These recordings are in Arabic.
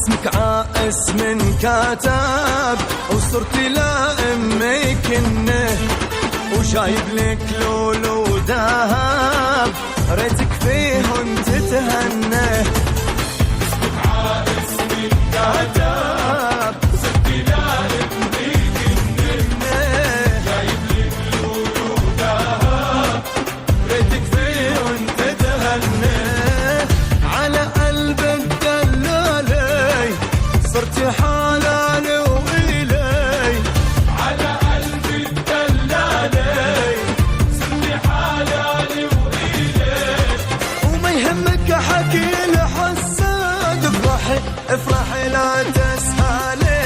اسمك عائس من كتاب وصرت لأمي كنه، وجايب لك لولو ذهب ريتك فيهن تتهنى. اسمك عائس من كتاب وصرت لأمي كنه، جايب لك لولو ذهب ريتك فيهن تتهنى. على قلب الدلالي صرت حلالي وإلي، على قلب الدلالي صرت حلالي وإليك. وما يهمك حكي لحساد، افرحي افرحي لا تسهلي.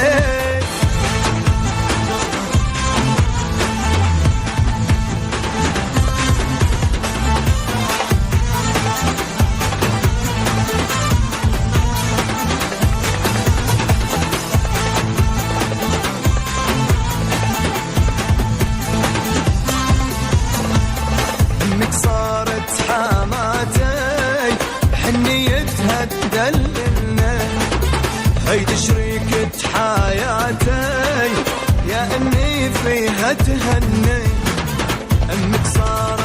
امك صارت حماتي بحنيتها تدللنا، هيدي شريكة حياتي يا امي فيها تهني. امك صارت